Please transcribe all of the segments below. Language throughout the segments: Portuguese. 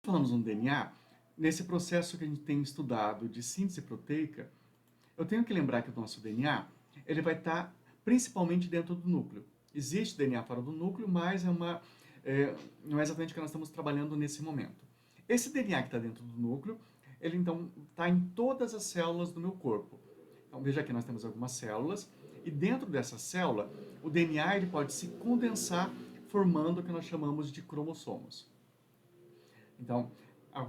falamos no DNA, nesse processo que a gente tem estudado de síntese proteica, eu tenho que lembrar que o nosso DNA, ele vai estar principalmente dentro do núcleo. Existe DNA fora do núcleo, mas não é exatamente o que nós estamos trabalhando nesse momento. Esse DNA que está dentro do núcleo, ele então está em todas as células do meu corpo. Então veja que nós temos algumas células, e dentro dessa célula, o DNA ele pode se condensar, formando o que nós chamamos de cromossomos. Então,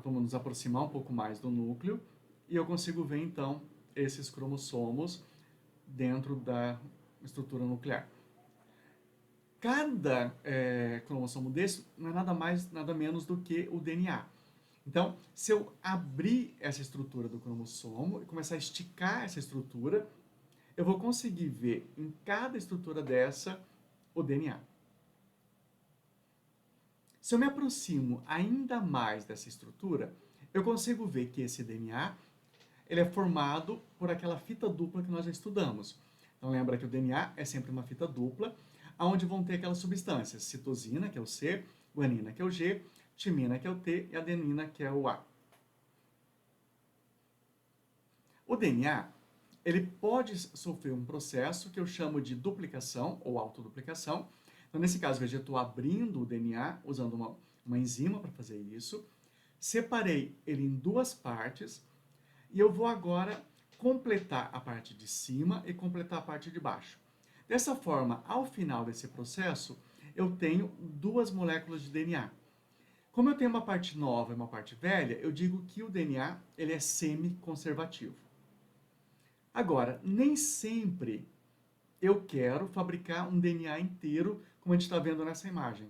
vamos nos aproximar um pouco mais do núcleo, e eu consigo ver então esses cromossomos dentro da estrutura nuclear. Cada cromossomo desse não é nada mais, nada menos do que o DNA. Então, se eu abrir essa estrutura do cromossomo e começar a esticar essa estrutura, eu vou conseguir ver em cada estrutura dessa o DNA. Se eu me aproximo ainda mais dessa estrutura, eu consigo ver que esse DNA ele é formado por aquela fita dupla que nós já estudamos. Então lembra que o DNA é sempre uma fita dupla, onde vão ter aquelas substâncias, citosina, que é o C, guanina, que é o G, timina, que é o T, e adenina, que é o A. O DNA, ele pode sofrer um processo que eu chamo de duplicação ou autoduplicação. Então, nesse caso, veja, eu estou abrindo o DNA, usando uma enzima para fazer isso. Separei ele em duas partes, e eu vou agora completar a parte de cima e completar a parte de baixo. Dessa forma, ao final desse processo, eu tenho duas moléculas de DNA. Como eu tenho uma parte nova e uma parte velha, eu digo que o DNA ele é semi-conservativo. Agora, nem sempre eu quero fabricar um DNA inteiro, como a gente está vendo nessa imagem.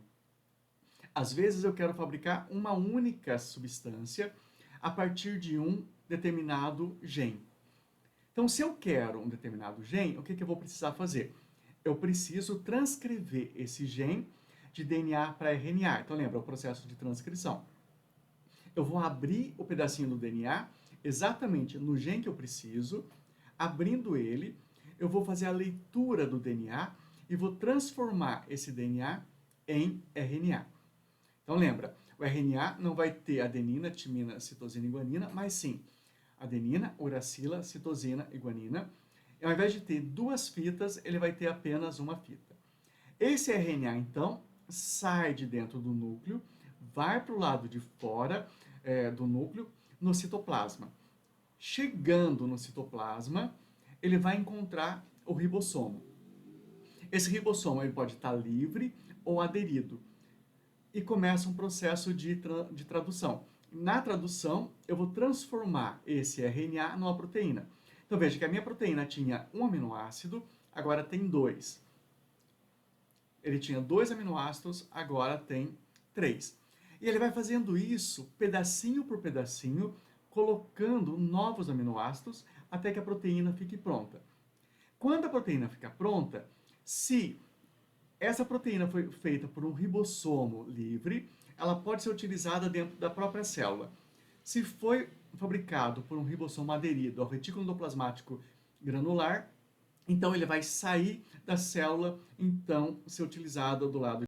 Às vezes eu quero fabricar uma única substância a partir de um determinado gene. Então, se eu quero um determinado gene, o que eu vou precisar fazer? Eu preciso transcrever esse gene de DNA para RNA. Então, lembra o processo de transcrição. Eu vou abrir o pedacinho do DNA exatamente no gene que eu preciso, abrindo ele, eu vou fazer a leitura do DNA e vou transformar esse DNA em RNA. Então, lembra, o RNA não vai ter adenina, timina, citosina e guanina, mas sim adenina, uracila, citosina e guanina. E ao invés de ter duas fitas, ele vai ter apenas uma fita. Esse RNA, então, sai de dentro do núcleo, vai para o lado de fora do núcleo, no citoplasma. Chegando no citoplasma, ele vai encontrar o ribossomo. Esse ribossomo ele pode estar livre ou aderido. E começa um processo de tradução. Na tradução, eu vou transformar esse RNA numa proteína. Então veja que a minha proteína tinha um aminoácido, agora tem dois. Ele tinha 2 aminoácidos, agora tem 3. E ele vai fazendo isso pedacinho por pedacinho, colocando novos aminoácidos até que a proteína fique pronta. Quando a proteína ficar pronta, se essa proteína foi feita por um ribossomo livre, ela pode ser utilizada dentro da própria célula. Se foi fabricado por um ribossomo aderido ao retículo endoplasmático granular, então ele vai sair da célula, então ser utilizado do lado